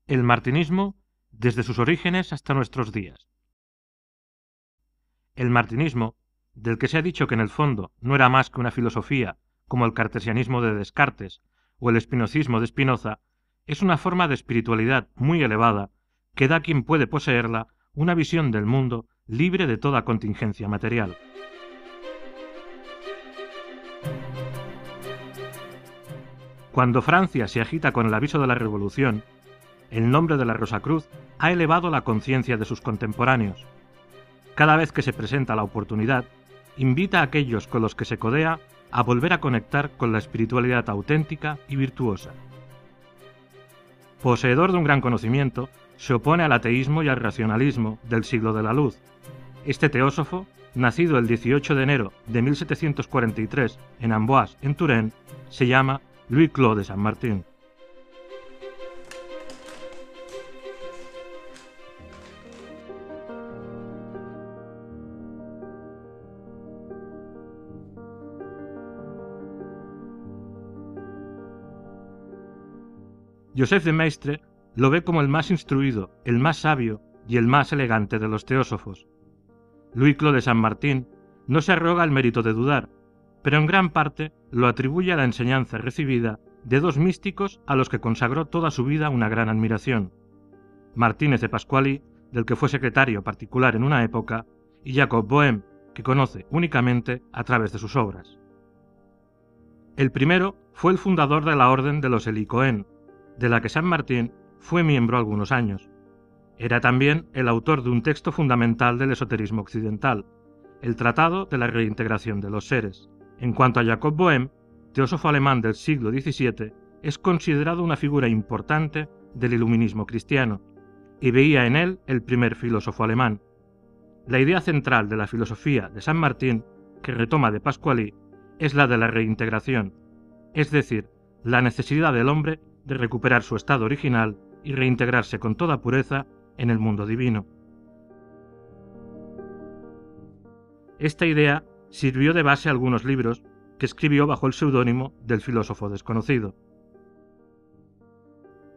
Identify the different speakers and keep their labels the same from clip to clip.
Speaker 1: El martinismo desde sus orígenes hasta nuestros días. El martinismo, del que se ha dicho que en el fondo no era más que una filosofía como el cartesianismo de Descartes o el espinocismo de Spinoza, es una forma de espiritualidad muy elevada que da a quien puede poseerla una visión del mundo libre de toda contingencia material. Cuando Francia se agita con el aviso de la Revolución, el nombre de la Rosacruz ha elevado la conciencia de sus contemporáneos. Cada vez que se presenta la oportunidad, invita a aquellos con los que se codea a volver a conectar con la espiritualidad auténtica y virtuosa. Poseedor de un gran conocimiento, se opone al ateísmo y al racionalismo del siglo de la luz. Este teósofo, nacido el 18 de enero de 1743 en Amboise, en Touraine, se llama Louis-Claude de Saint-Martin. Joseph de Maistre lo ve como el más instruido, el más sabio y el más elegante de los teósofos. Louis-Claude de Saint-Martin no se arroga el mérito de dudar, pero en gran parte lo atribuye a la enseñanza recibida de dos místicos a los que consagró toda su vida una gran admiración: Martínez de Pasqually, del que fue secretario particular en una época, y Jacob Boehme, que conoce únicamente a través de sus obras. El primero fue el fundador de la Orden de los Helicoen, de la que Saint-Martin fue miembro algunos años. Era también el autor de un texto fundamental del esoterismo occidental, el Tratado de la Reintegración de los Seres. En cuanto a Jacob Boehme, teósofo alemán del siglo XVII, es considerado una figura importante del iluminismo cristiano, y veía en él el primer filósofo alemán. La idea central de la filosofía de Saint-Martin, que retoma de Pasqually, es la de la reintegración, es decir, la necesidad del hombre de recuperar su estado original y reintegrarse con toda pureza en el mundo divino. Esta idea sirvió de base a algunos libros que escribió bajo el seudónimo del filósofo desconocido.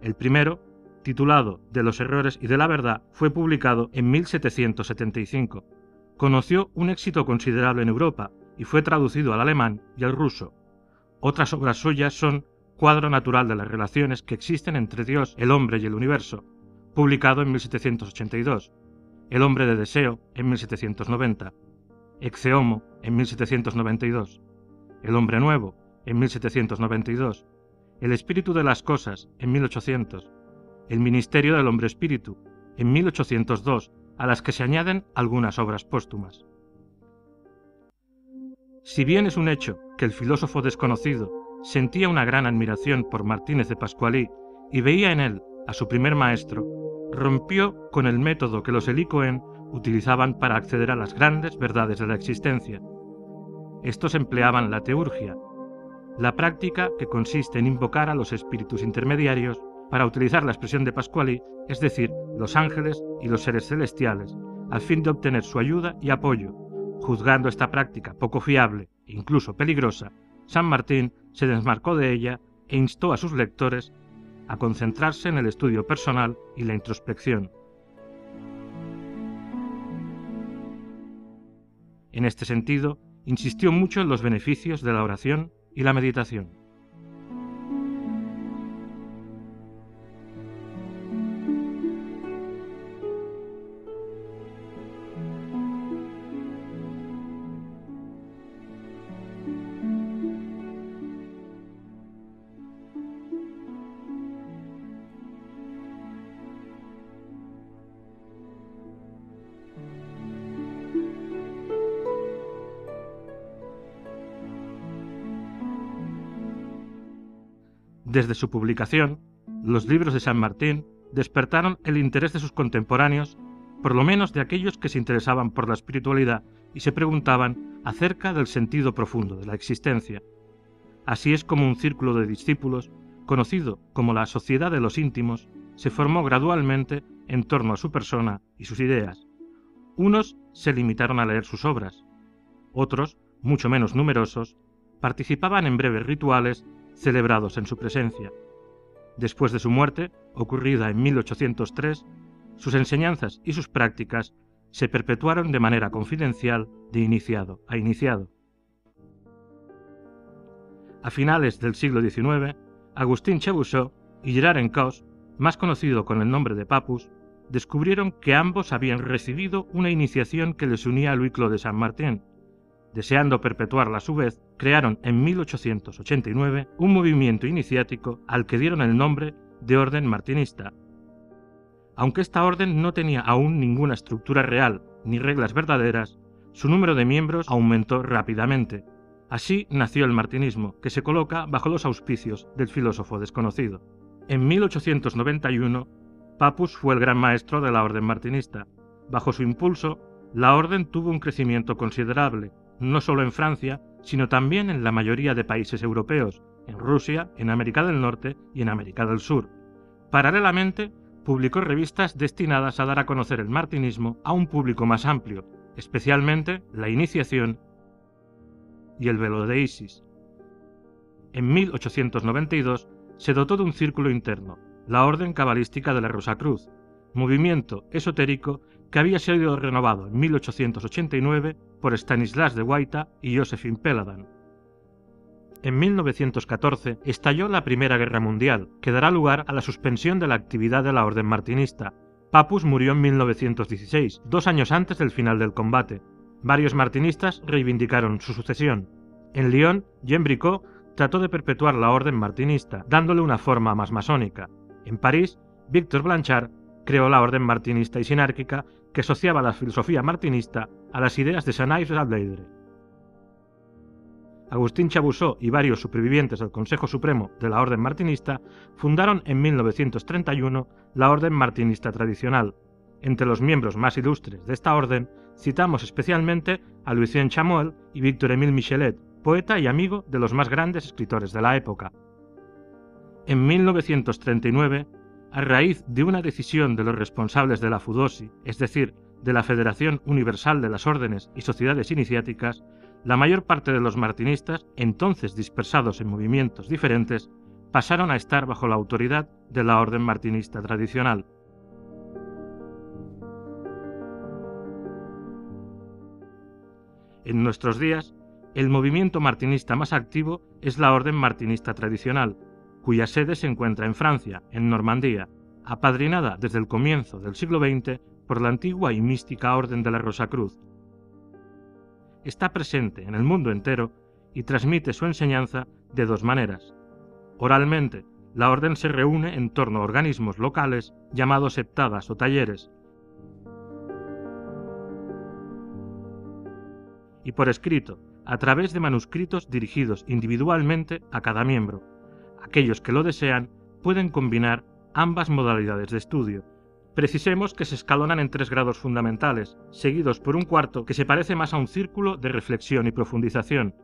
Speaker 1: El primero, titulado De los errores y de la verdad, fue publicado en 1775. Conoció un éxito considerable en Europa y fue traducido al alemán y al ruso. Otras obras suyas son Cuadro natural de las relaciones que existen entre Dios, el hombre y el universo, publicado en 1782, El hombre de deseo en 1790, Ecce Homo en 1792, El hombre nuevo en 1792, El espíritu de las cosas en 1800, El ministerio del hombre espíritu en 1802, a las que se añaden algunas obras póstumas. Si bien es un hecho que el filósofo desconocido sentía una gran admiración por Martínez de Pasqually y veía en él a su primer maestro, rompió con el método que los Helicoen utilizaban para acceder a las grandes verdades de la existencia. Estos empleaban la teurgia, la práctica que consiste en invocar a los espíritus intermediarios para utilizar la expresión de Pasqually, es decir, los ángeles y los seres celestiales, al fin de obtener su ayuda y apoyo. Juzgando esta práctica poco fiable e incluso peligrosa, Saint-Martin se desmarcó de ella e instó a sus lectores a concentrarse en el estudio personal y la introspección. En este sentido, insistió mucho en los beneficios de la oración y la meditación. Desde su publicación, los libros de Saint-Martin despertaron el interés de sus contemporáneos, por lo menos de aquellos que se interesaban por la espiritualidad y se preguntaban acerca del sentido profundo de la existencia. Así es como un círculo de discípulos, conocido como la Sociedad de los Íntimos, se formó gradualmente en torno a su persona y sus ideas. Unos se limitaron a leer sus obras, otros, mucho menos numerosos, participaban en breves rituales celebrados en su presencia. Después de su muerte, ocurrida en 1803, sus enseñanzas y sus prácticas se perpetuaron de manera confidencial de iniciado a iniciado. A finales del siglo XIX, Agustín Chevaucheux y Gerard Encausse, más conocido con el nombre de Papus, descubrieron que ambos habían recibido una iniciación que les unía a Louis Clos de Saint-Martin. Deseando perpetuarla a su vez, crearon en 1889 un movimiento iniciático al que dieron el nombre de Orden Martinista. Aunque esta orden no tenía aún ninguna estructura real ni reglas verdaderas, su número de miembros aumentó rápidamente. Así nació el martinismo, que se coloca bajo los auspicios del filósofo desconocido. En 1891, Papus fue el gran maestro de la orden martinista. Bajo su impulso, la orden tuvo un crecimiento considerable, no solo en Francia, sino también en la mayoría de países europeos, en Rusia, en América del Norte y en América del Sur. Paralelamente, publicó revistas destinadas a dar a conocer el martinismo a un público más amplio, especialmente la iniciación y el velo de Isis. En 1892 se dotó de un círculo interno, la Orden Cabalística de la Rosacruz, movimiento esotérico que había sido renovado en 1889 por Stanislas de Guaita y Josephine Péladan. En 1914 estalló la Primera Guerra Mundial, que dará lugar a la suspensión de la actividad de la Orden Martinista. Papus murió en 1916, 2 años antes del final del combate. Varios martinistas reivindicaron su sucesión. En Lyon, Jean Bricot trató de perpetuar la orden martinista, dándole una forma más masónica. En París, Victor Blanchard creó la orden martinista y sinárquica que asociaba la filosofía martinista a las ideas de Saint-Yves Lablaidre. Agustín Chevaucheux y varios supervivientes del Consejo Supremo de la Orden Martinista fundaron en 1931 la Orden Martinista Tradicional. Entre los miembros más ilustres de esta orden citamos especialmente a Lucien Chamoel y Victor-Émile Michelet, poeta y amigo de los más grandes escritores de la época. En 1939, a raíz de una decisión de los responsables de la FUDOSI, es decir, de la Federación Universal de las Órdenes y Sociedades Iniciáticas, la mayor parte de los martinistas, entonces dispersados en movimientos diferentes, pasaron a estar bajo la autoridad de la Orden Martinista Tradicional. En nuestros días, el movimiento martinista más activo es la Orden Martinista Tradicional, cuya sede se encuentra en Francia, en Normandía, apadrinada desde el comienzo del siglo XX por la antigua y mística Orden de la Rosacruz. Está presente en el mundo entero y transmite su enseñanza de 2 maneras. Oralmente, la orden se reúne en torno a organismos locales llamados septadas o talleres, y por escrito, a través de manuscritos dirigidos individualmente a cada miembro. Aquellos que lo desean pueden combinar ambas modalidades de estudio. Precisemos que se escalonan en 3 grados fundamentales, seguidos por un cuarto que se parece más a un círculo de reflexión y profundización.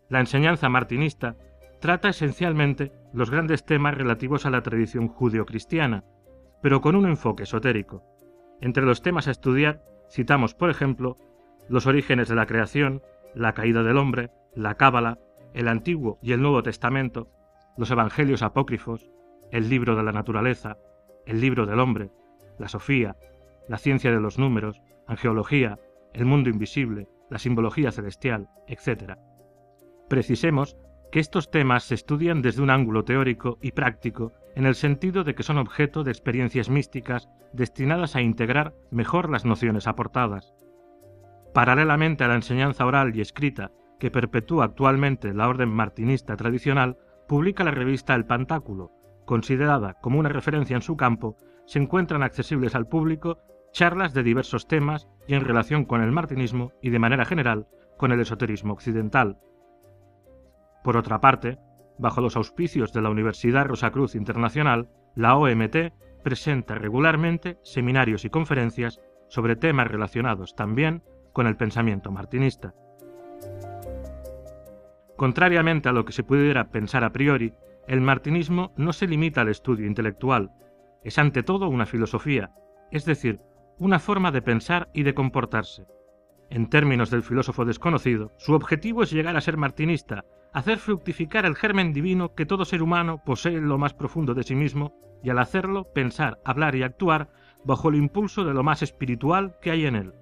Speaker 1: La enseñanza martinista trata esencialmente los grandes temas relativos a la tradición judeocristiana, pero con un enfoque esotérico. Entre los temas a estudiar citamos, por ejemplo, los orígenes de la creación, la caída del hombre, la cábala, el Antiguo y el Nuevo Testamento, los evangelios apócrifos, el libro de la naturaleza, el libro del hombre, la sofía, la ciencia de los números, angeología, el mundo invisible, la simbología celestial, etc. Precisemos que estos temas se estudian desde un ángulo teórico y práctico en el sentido de que son objeto de experiencias místicas destinadas a integrar mejor las nociones aportadas. Paralelamente a la enseñanza oral y escrita que perpetúa actualmente la orden martinista tradicional, publica la revista El Pantáculo. Considerada como una referencia en su campo, se encuentran accesibles al público charlas de diversos temas y en relación con el martinismo y, de manera general, con el esoterismo occidental. Por otra parte, bajo los auspicios de la Universidad Rosacruz Internacional, la OMT presenta regularmente seminarios y conferencias sobre temas relacionados también con el pensamiento martinista. Contrariamente a lo que se pudiera pensar a priori, el martinismo no se limita al estudio intelectual, es ante todo una filosofía, es decir, una forma de pensar y de comportarse. En términos del filósofo desconocido, su objetivo es llegar a ser martinista, hacer fructificar el germen divino que todo ser humano posee en lo más profundo de sí mismo, y al hacerlo pensar, hablar y actuar bajo el impulso de lo más espiritual que hay en él.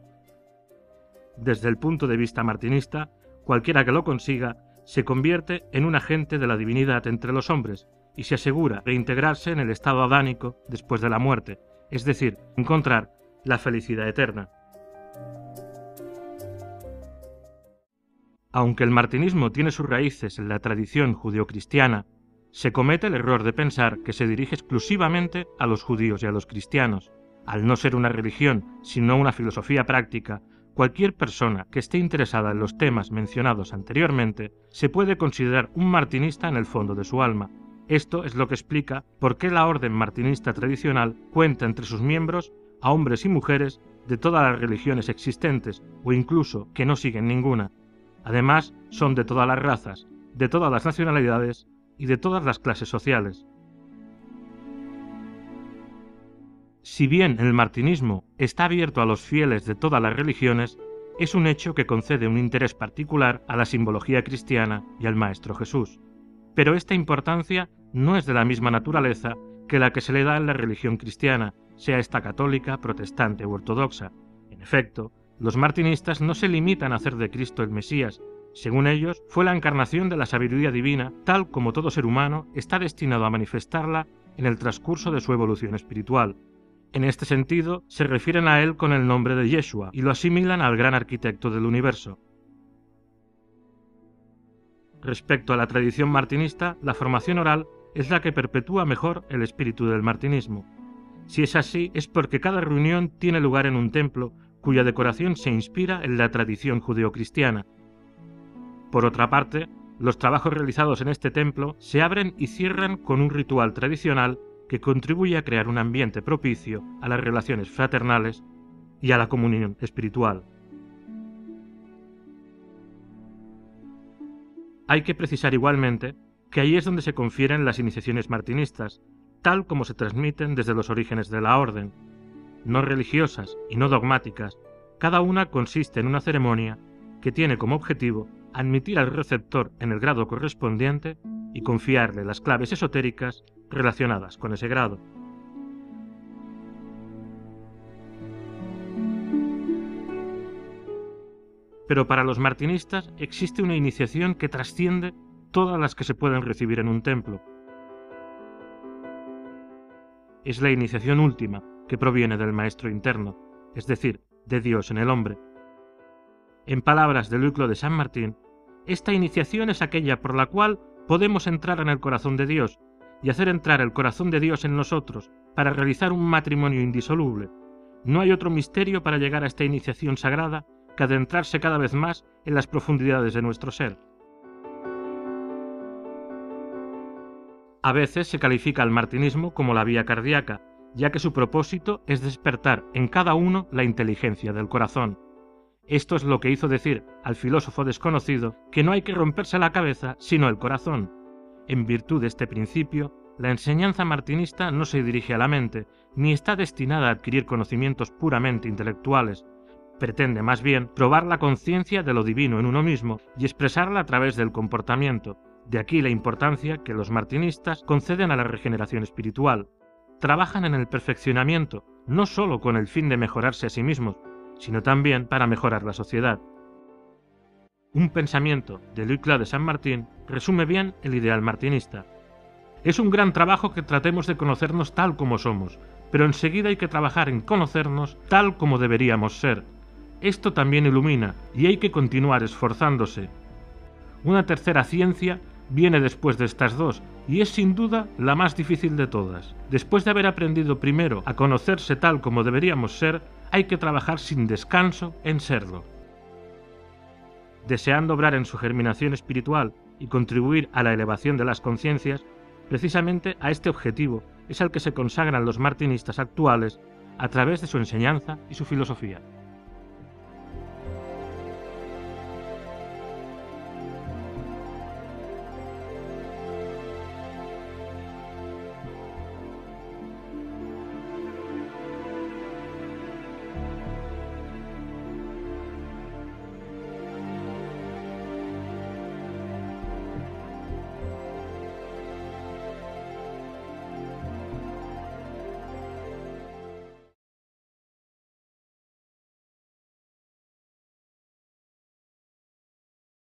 Speaker 1: Desde el punto de vista martinista, cualquiera que lo consiga se convierte en un agente de la divinidad entre los hombres y se asegura reintegrarse en el estado adánico después de la muerte, es decir, encontrar la felicidad eterna. Aunque el martinismo tiene sus raíces en la tradición judeocristiana, se comete el error de pensar que se dirige exclusivamente a los judíos y a los cristianos. Al no ser una religión, sino una filosofía práctica, cualquier persona que esté interesada en los temas mencionados anteriormente se puede considerar un martinista en el fondo de su alma. Esto es lo que explica por qué la orden martinista tradicional cuenta entre sus miembros a hombres y mujeres de todas las religiones existentes o incluso que no siguen ninguna. Además, son de todas las razas, de todas las nacionalidades y de todas las clases sociales. Si bien el martinismo está abierto a los fieles de todas las religiones, es un hecho que concede un interés particular a la simbología cristiana y al Maestro Jesús. Pero esta importancia no es de la misma naturaleza que la que se le da en la religión cristiana, sea esta católica, protestante u ortodoxa. En efecto, los martinistas no se limitan a hacer de Cristo el Mesías. Según ellos, fue la encarnación de la sabiduría divina, tal como todo ser humano está destinado a manifestarla en el transcurso de su evolución espiritual. En este sentido, se refieren a él con el nombre de Yeshua y lo asimilan al gran arquitecto del universo. Respecto a la tradición martinista, la formación oral es la que perpetúa mejor el espíritu del martinismo. Si es así, es porque cada reunión tiene lugar en un templo cuya decoración se inspira en la tradición judeocristiana. Por otra parte, los trabajos realizados en este templo se abren y cierran con un ritual tradicional que contribuye a crear un ambiente propicio a las relaciones fraternales y a la comunión espiritual. Hay que precisar igualmente que ahí es donde se confieren las iniciaciones martinistas, tal como se transmiten desde los orígenes de la orden. No religiosas y no dogmáticas, cada una consiste en una ceremonia que tiene como objetivo admitir al receptor en el grado correspondiente y confiarle las claves esotéricas relacionadas con ese grado. Pero para los martinistas existe una iniciación que trasciende todas las que se pueden recibir en un templo. Es la iniciación última, que proviene del Maestro interno, es decir, de Dios en el hombre. En palabras de Louis Clos de Saint Martin, esta iniciación es aquella por la cual podemos entrar en el corazón de Dios y hacer entrar el corazón de Dios en nosotros para realizar un matrimonio indisoluble. No hay otro misterio para llegar a esta iniciación sagrada que adentrarse cada vez más en las profundidades de nuestro ser. A veces se califica al martinismo como la vía cardíaca, ya que su propósito es despertar en cada uno la inteligencia del corazón. Esto es lo que hizo decir al filósofo desconocido que no hay que romperse la cabeza sino el corazón. En virtud de este principio, la enseñanza martinista no se dirige a la mente, ni está destinada a adquirir conocimientos puramente intelectuales. Pretende más bien probar la conciencia de lo divino en uno mismo y expresarla a través del comportamiento. De aquí la importancia que los martinistas conceden a la regeneración espiritual. Trabajan en el perfeccionamiento, no solo con el fin de mejorarse a sí mismos, sino también para mejorar la sociedad. Un pensamiento de Louis Clos de Saint Martin resume bien el ideal martinista. Es un gran trabajo que tratemos de conocernos tal como somos, pero enseguida hay que trabajar en conocernos tal como deberíamos ser. Esto también ilumina y hay que continuar esforzándose. Una tercera ciencia viene después de estas dos y es sin duda la más difícil de todas. Después de haber aprendido primero a conocerse tal como deberíamos ser, hay que trabajar sin descanso en serlo. Deseando obrar en su germinación espiritual y contribuir a la elevación de las conciencias, precisamente a este objetivo es al que se consagran los martinistas actuales a través de su enseñanza y su filosofía.